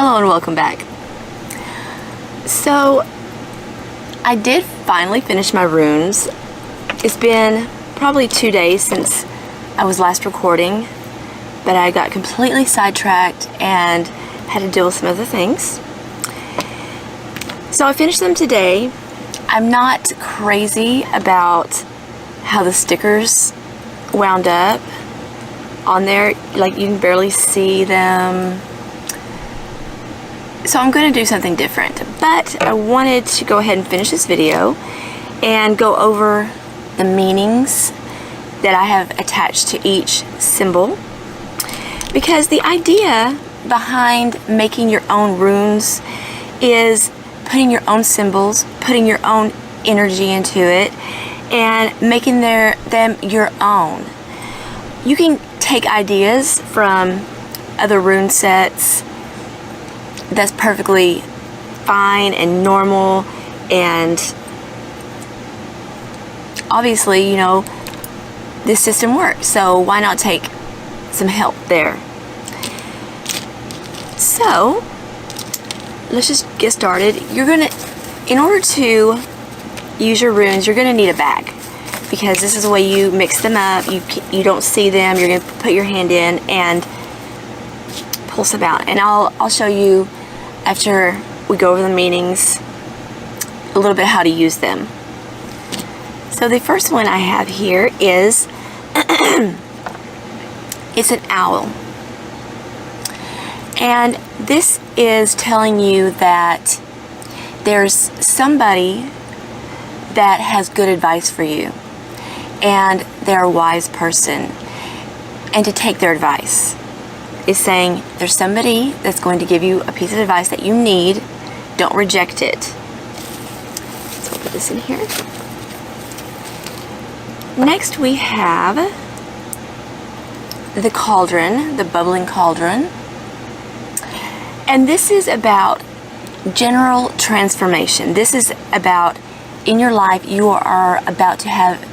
Hello and welcome back. So I did finally finish my runes. It's been probably 2 days since I was last recording, but I got completely sidetracked and had to deal with some other things. So I finished them today. I'm not crazy about how the stickers wound up on there. Like, you can barely see them. So I'm going to do something different, but I wanted to go ahead and finish this video and go over the meanings that I have attached to each symbol, because the idea behind making your own runes is putting your own symbols, putting your own energy into it, and making them your own. You can take ideas from other rune sets. That's perfectly fine and normal, and obviously, you know, this system works, so why not take some help there? So let's just get started. In order to use your runes, you're gonna need a bag, because this is the way you mix them up. You don't see them. You're gonna put your hand in and pull some out, and I'll show you after we go over the meanings a little bit how to use them. So the first one I have here is it's an owl, and this is telling you that there's somebody that has good advice for you, and they're a wise person, and to take their advice. Is saying there's somebody that's going to give you a piece of advice that you need. Don't reject it. So I'll put this in here. Next we have the cauldron, the bubbling cauldron. And this is about general transformation. This is about, in your life, you are about to have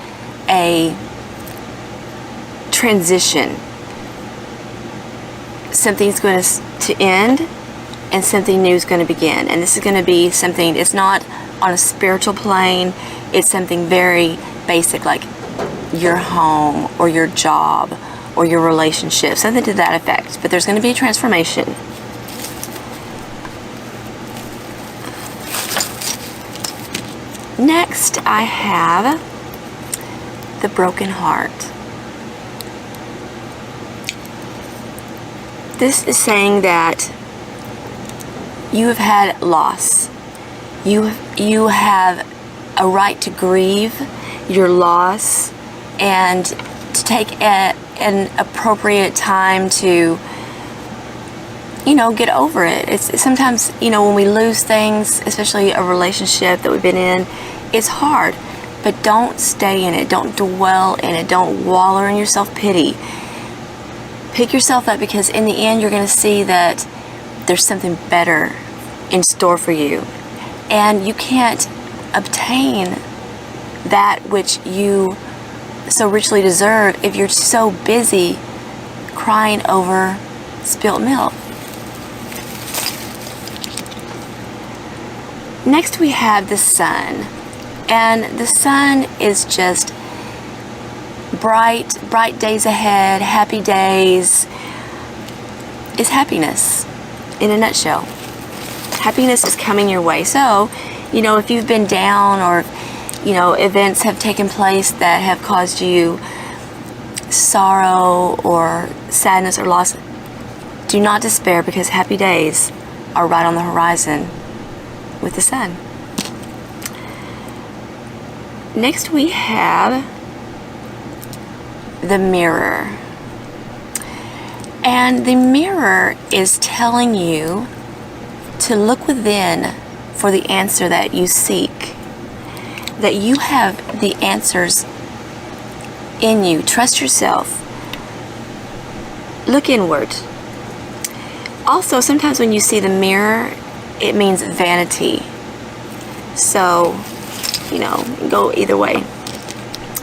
a transition. Something's going to end and something new is going to begin, and this is going to be something, it's not on a spiritual plane, it's something very basic, like your home or your job or your relationship, something to that effect. But there's going to be a transformation. Next I have the broken heart. This is saying that you have had loss. You have a right to grieve your loss and to take an appropriate time to, you know, get over it. It's sometimes, you know, when we lose things, especially a relationship that we've been in, it's hard. But don't stay in it. Don't dwell in it. Don't wallow in your self-pity. Pick yourself up, because in the end you're going to see that there's something better in store for you, and you can't obtain that which you so richly deserve if you're so busy crying over spilt milk. Next we have the sun, and the sun is just bright days ahead, happy days. Is happiness in a nutshell. Happiness is coming your way. So, you know, if you've been down, or, you know, events have taken place that have caused you sorrow or sadness or loss, do not despair, because happy days are right on the horizon with the sun. Next we have the mirror, and the mirror is telling you to look within for the answer that you seek, that you have the answers in you. Trust yourself. Look inward. Also, sometimes when you see the mirror, it means vanity, so, you know, go either way,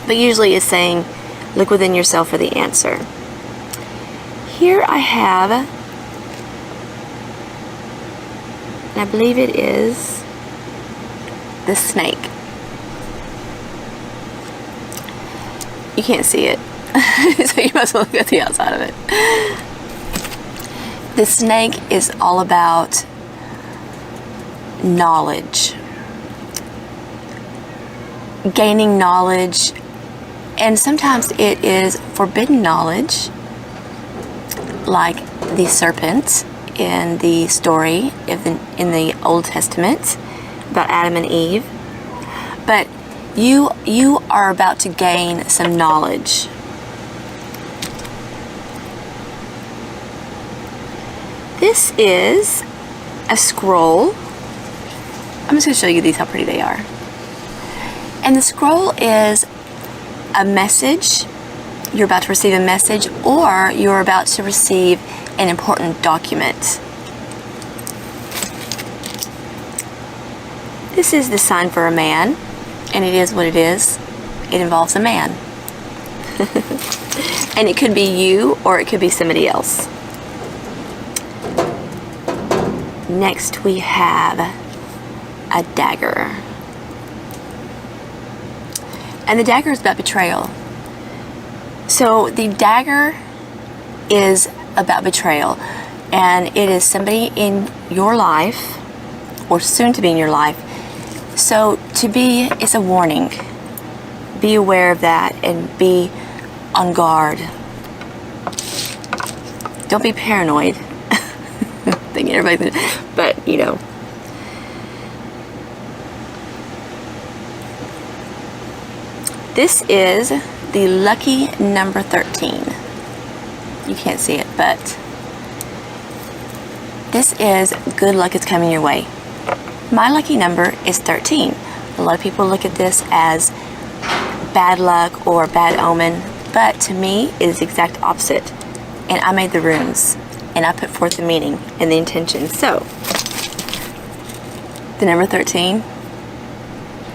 but usually it's saying look within yourself for the answer. Here I have and I believe it is the snake. You can't see it, so you must look at the outside of it. The snake is all about knowledge, gaining knowledge, and sometimes it is forbidden knowledge, like the serpent in the story in the Old Testament about Adam and Eve. But you are about to gain some knowledge. This is a scroll. I'm just going to show you these, how pretty they are. And the scroll is a message. You're about to receive a message, or you're about to receive an important document. This is the sign for a man, and it is what it is. It involves a man. And it could be you, or it could be somebody else. Next we have a dagger. And the dagger is about betrayal. So the dagger is about betrayal, and it is somebody in your life, or soon to be in your life. So it's a warning. Be aware of that and be on guard. Don't be paranoid. Thinking everybody's, but you know. This is the lucky number 13. You can't see it, but this is good luck is coming your way. My lucky number is 13. A lot of people look at this as bad luck or bad omen, but to me it is the exact opposite. And I made the runes, and I put forth the meaning and the intention. So, the number 13,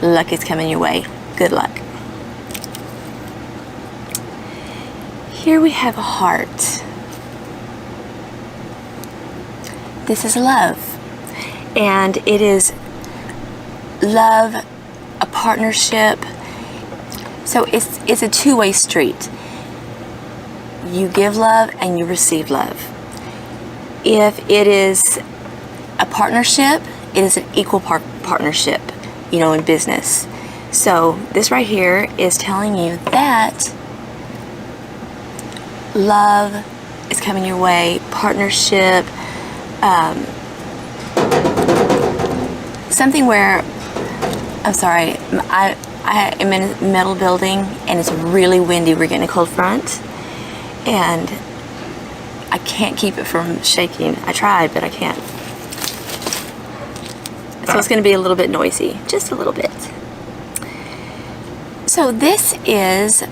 luck is coming your way. Good luck. Here we have a heart. This is love. And it is love, a partnership. So it's a two-way street. You give love and you receive love. If it is a partnership, it is an equal partnership, you know, in business. So this right here is telling you that love is coming your way, partnership, something where, I'm sorry, I am in a metal building and it's really windy. We're getting a cold front and I can't keep it from shaking. I tried, but I can't. So it's going to be a little bit noisy, just a little bit. So this is,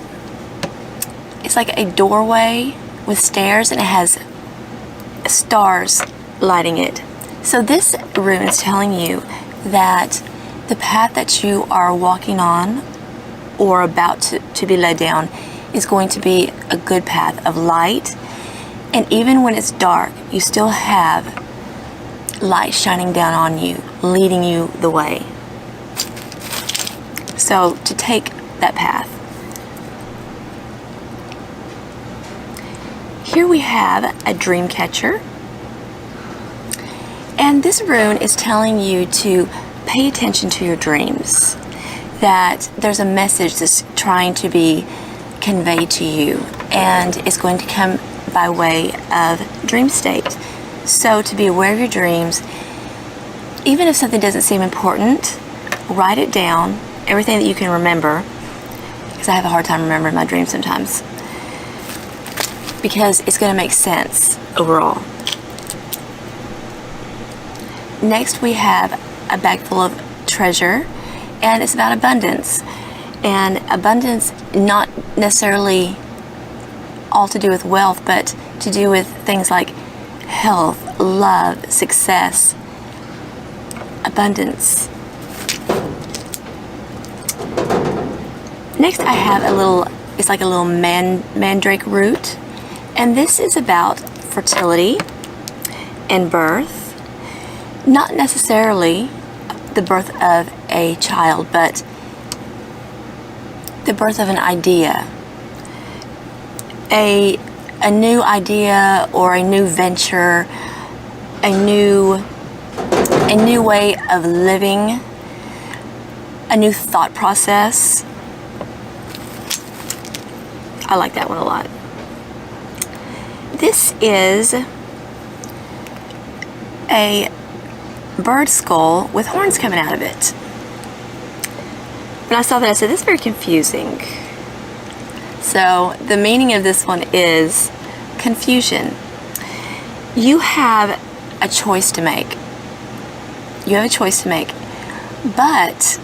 it's like a doorway with stairs, and it has stars lighting it. So this rune is telling you that the path that you are walking on or about to be led down is going to be a good path of light. And even when it's dark, you still have light shining down on you, leading you the way. So to take that path. Here we have a dream catcher. And this rune is telling you to pay attention to your dreams. That there's a message that's trying to be conveyed to you. And it's going to come by way of dream state. So to be aware of your dreams, even if something doesn't seem important, write it down, everything that you can remember, because I have a hard time remembering my dreams sometimes, because it's going to make sense overall. Next we have a bag full of treasure, and it's about abundance. And abundance, not necessarily all to do with wealth, but to do with things like health, love, success, abundance. Next I have a little, it's like a little Mandrake Root, and this is about fertility and birth. Not necessarily the birth of a child, but the birth of an idea. A new idea or a new venture, a new way of living, a new thought process. I like that one a lot. This is a bird skull with horns coming out of it. When I saw that, I said, this is very confusing. So the meaning of this one is confusion. You have a choice to make. You have a choice to make. But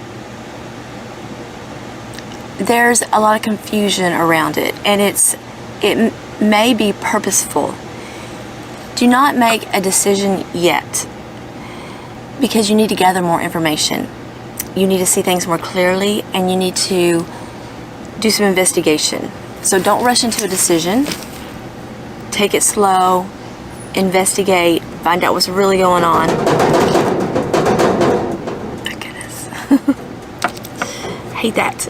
there's a lot of confusion around it, and it may be purposeful. Do not make a decision yet, because you need to gather more information. You need to see things more clearly, and you need to do some investigation. So don't rush into a decision. Take it slow, investigate, find out what's really going on. My goodness. Hate that.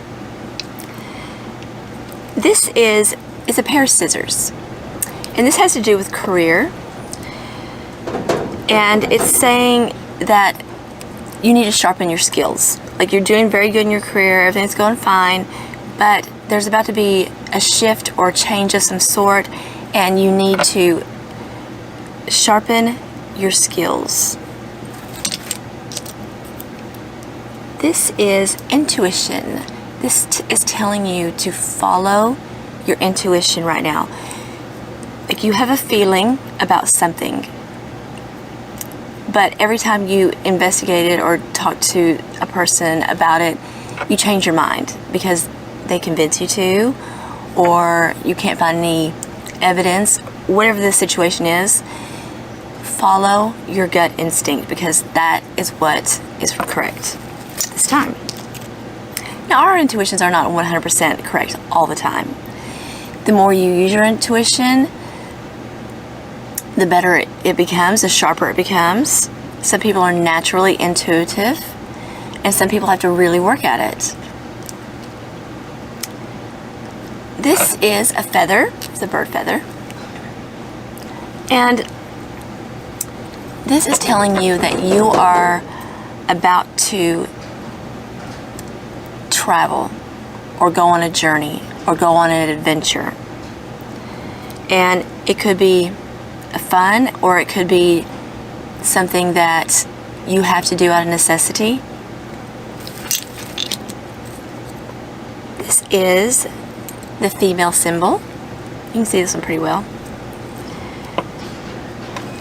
This is a pair of scissors, and this has to do with career, and it's saying that you need to sharpen your skills. Like, you're doing very good in your career, everything's going fine, but there's about to be a shift or a change of some sort, and you need to sharpen your skills. This is intuition. This is telling you to follow your intuition right now. Like, you have a feeling about something, but every time you investigate it or talk to a person about it, you change your mind because they convince you to, or you can't find any evidence. Whatever the situation is, follow your gut instinct, because that is what is correct this time. Now, our intuitions are not 100% correct all the time. The more you use your intuition, the better it becomes, the sharper it becomes. Some people are naturally intuitive, and some people have to really work at it. This is a feather. It's a bird feather. And this is telling you that you are about to travel or go on a journey or go on an adventure. And it could be fun, or it could be something that you have to do out of necessity. This is the female symbol. You can see this one pretty well.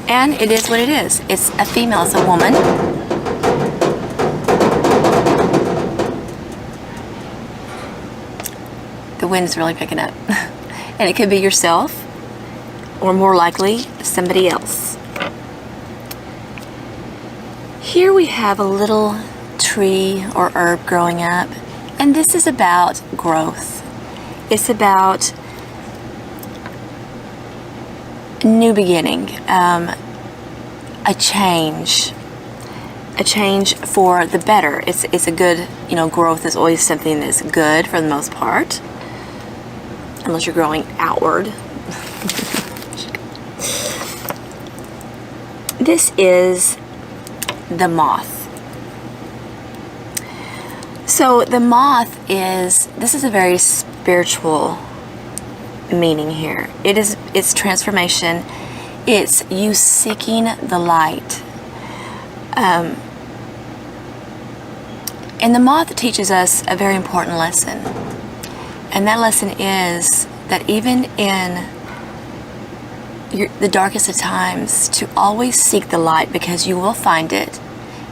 And it is what it is. It's a female, it's a woman. The wind is really picking up. And it could be yourself, or more likely, somebody else. Here we have a little tree or herb growing up, and this is about growth. It's about new beginning, a change for the better. It's a good, growth is always something that's good for the most part, unless you're growing outward. This is the moth. So the moth this is a very spiritual meaning here. It's transformation. It's you seeking the light. And the moth teaches us a very important lesson. And that lesson is that even in the darkest of times, to always seek the light, because you will find it.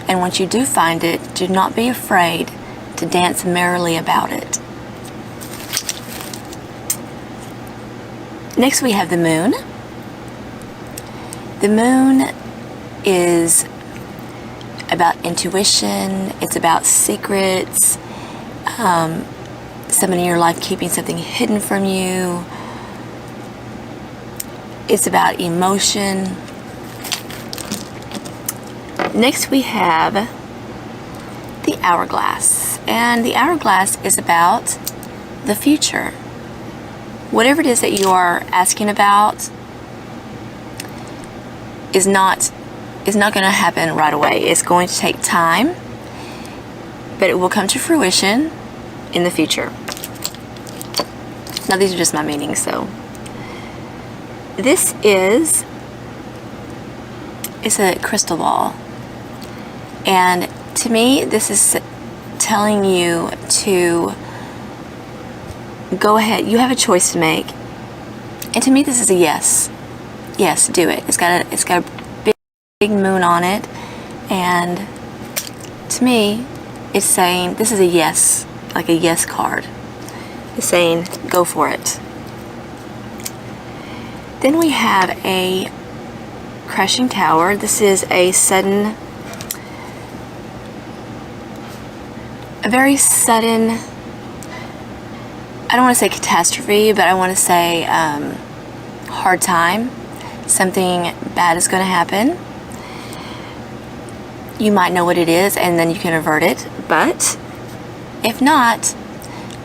And once you do find it, do not be afraid to dance merrily about it. Next we have the moon. The moon is about intuition. It's about secrets. Someone in your life keeping something hidden from you. It's about emotion. Next we have the Hourglass. And the Hourglass is about the future. Whatever it is that you are asking about is not going to happen right away. It's going to take time, but it will come to fruition in the future. Now these are just my meanings, so. This is, it's a crystal ball. And to me, this is telling you to go ahead. You have a choice to make. And to me, this is a yes. Yes, do it. It's got a big moon on it. And to me, it's saying, this is a yes, like a yes card. It's saying, go for it. Then we have a crashing tower. This is a very sudden, I don't want to say catastrophe, but I want to say hard time. Something bad is going to happen. You might know what it is, and then you can avert it. But if not,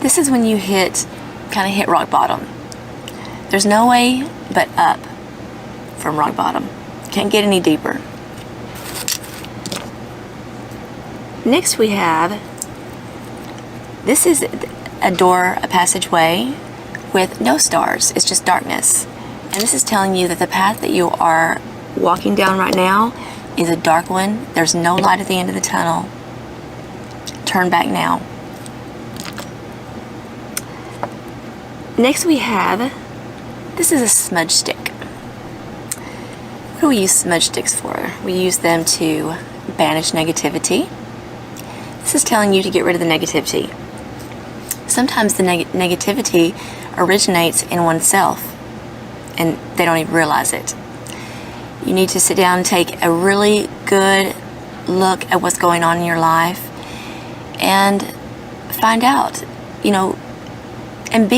this is when you kind of hit rock bottom. There's no way but up from rock bottom. Can't get any deeper. Next we have, this is a door, a passageway with no stars. It's just darkness. And this is telling you that the path that you are walking down right now is a dark one. There's no light at the end of the tunnel. Turn back now. Next we have, this is a smudge stick. What do we use smudge sticks for? We use them to banish negativity. This is telling you to get rid of the negativity. Sometimes the negativity originates in oneself, and they don't even realize it. You need to sit down and take a really good look at what's going on in your life and find out, and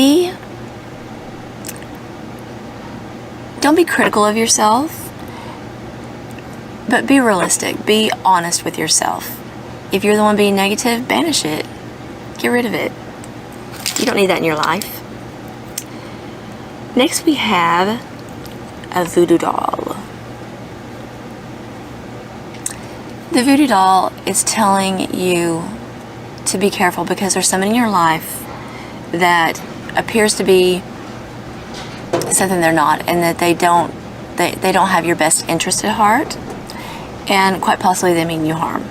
don't be critical of yourself, but be realistic. Be honest with yourself. If you're the one being negative, banish it. Get rid of it. You don't need that in your life. Next we have a Voodoo Doll. The Voodoo Doll is telling you to be careful because there's someone in your life that appears to be something they're not, and that they don't have your best interest at heart, and quite possibly they mean you harm.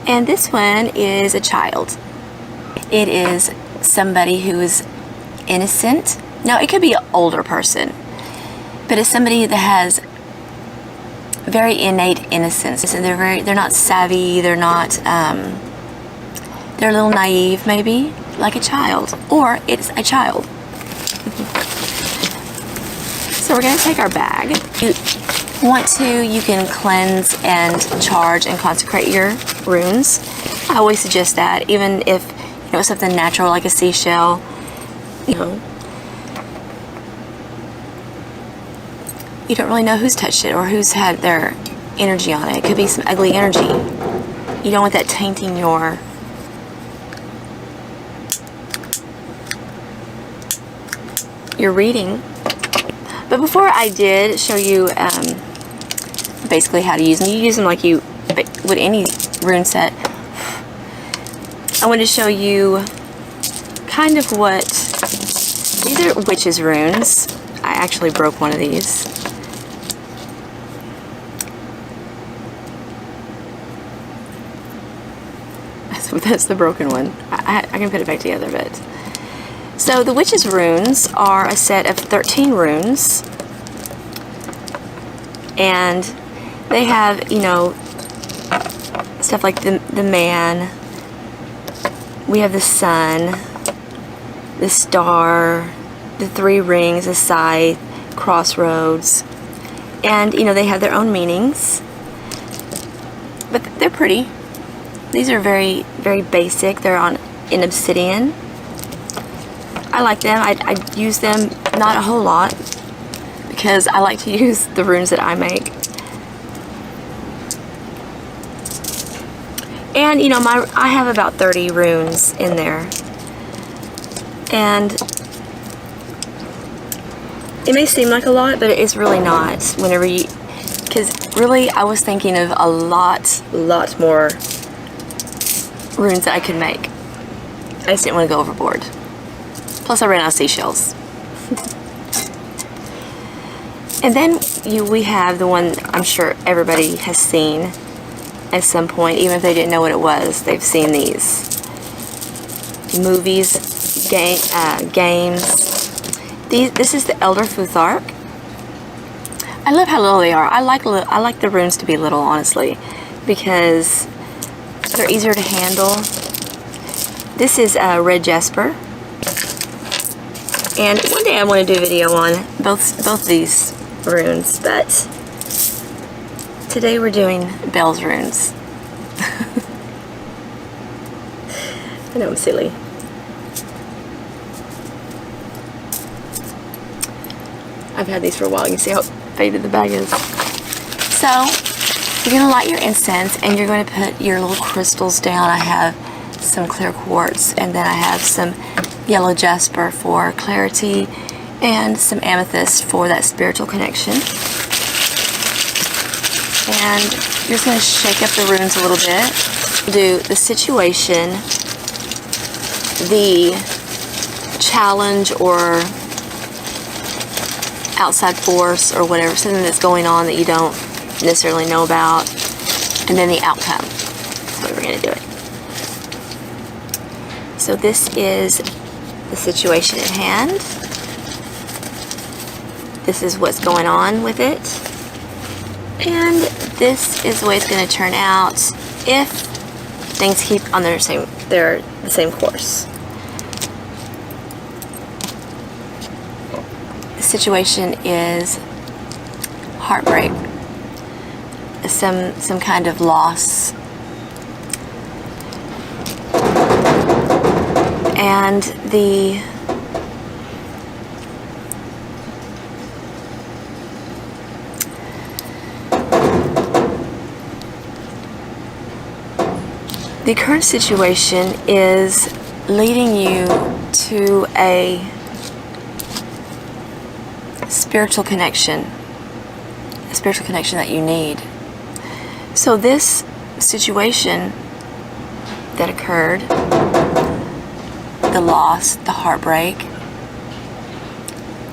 And this one is a child. It is somebody who is innocent. Now it could be an older person, but it's somebody that has very innate innocence, and they're not savvy. They're not. They're a little naive, maybe, like a child, or it's a child. So we're going to take our bag. If you want to, you can cleanse and charge and consecrate your runes. I always suggest that, even if it's something natural like a seashell. You don't really know who's touched it or who's had their energy on it. It could be some ugly energy. You don't want that tainting your reading. But before I did show you basically how to use them, you use them like you would any rune set. I want to show you kind of what, these are witches runes. I actually broke one of these. That's the broken one. I can put it back together, but. So the witches runes are a set of 13 runes. And they have, stuff like the man. We have the sun, the star, the 3 rings, the scythe, crossroads. And, they have their own meanings. But they're pretty. These are very, very basic. They're in obsidian. I like them. I use them not a whole lot because I like to use the runes that I make. And you know, I have about 30 runes in there. And it may seem like a lot, but it's really not. Whenever you, because really I was thinking of a lot more runes that I could make. I just didn't want to go overboard. Plus I ran out of seashells. And then we have the one I'm sure everybody has seen at some point, even if they didn't know what it was. They've seen these movies, games. This is the Elder Futhark. I love how little they are. I like the runes to be little, honestly, because they're easier to handle. This is Red Jasper, and one day I want to do a video on both these runes, but today we're doing Belle's runes. I know I'm silly. I've had these for a while. You can see how faded the bag is. So you're going to light your incense and you're going to put your little crystals down. I have some clear quartz, and then I have some yellow jasper for clarity and some amethyst for that spiritual connection. And you're just going to shake up the runes a little bit. Do the situation, the challenge or outside force or whatever, something that's going on that you don't necessarily know about, and then the outcome. That's the way we're going to do it. So this is the situation at hand. This is what's going on with it. And this is the way it's going to turn out if things keep on the same course. The situation is heartbreak, some kind of loss, and the current situation is leading you to a spiritual connection that you need. So this situation that occurred, the loss, the heartbreak,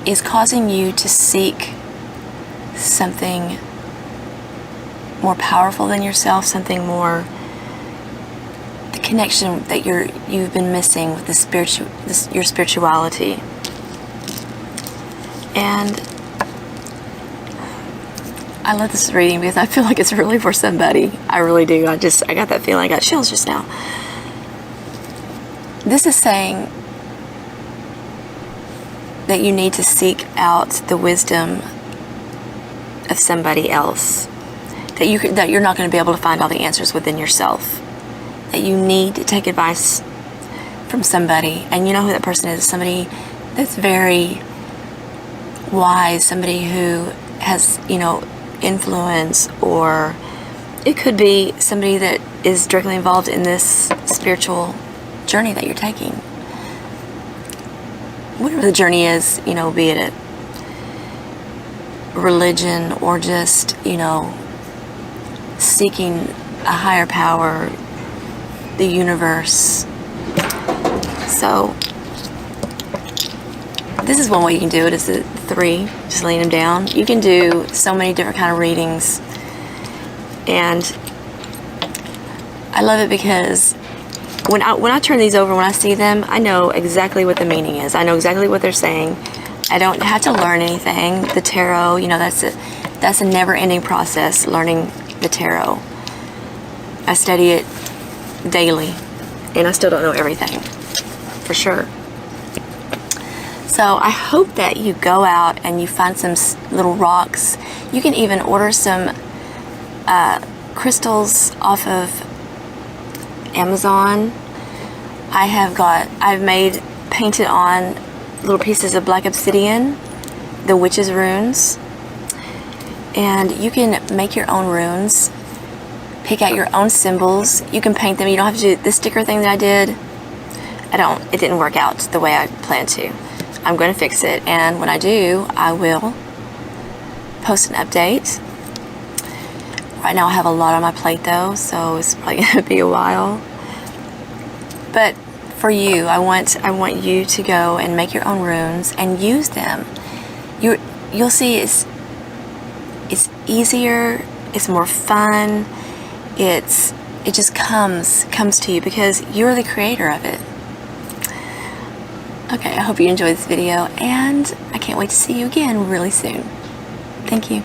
is causing you to seek something more powerful than yourself, something more, the connection that you've been missing with your spirituality. And I love this reading because I feel like it's really for somebody. I really do. I got that feeling. I got chills just now. This is saying that you need to seek out the wisdom of somebody else. That you're not going to be able to find all the answers within yourself. That you need to take advice from somebody. And you know who that person is. Somebody that's very wise. Somebody who has, influence, or it could be somebody that is directly involved in this spiritual journey that you're taking. Whatever the journey is, be it a religion or just, seeking a higher power, the universe. So this is one way you can do it, is the 3, just laying them down. You can do so many different kind of readings, and I love it because when I turn these over, when I see them, I know exactly what the meaning is. I know exactly what they're saying. I don't have to learn anything. The tarot, that's a never-ending process, learning the tarot. I study it daily, and I still don't know everything, for sure. So I hope that you go out and you find some little rocks. You can even order some crystals off of Amazon. I've painted on little pieces of black obsidian the witch's runes, and you can make your own runes, pick out your own symbols. You can paint them. You don't have to do the sticker thing that I did. It didn't work out the way I planned to. I'm going to fix it, and when I do, I will post an update. Right now I have a lot on my plate though, so it's probably going to be a while. But for you, I want you to go and make your own runes and use them. You'll see it's easier, it's more fun. It just comes to you because you're the creator of it. Okay, I hope you enjoyed this video, and I can't wait to see you again really soon. Thank you.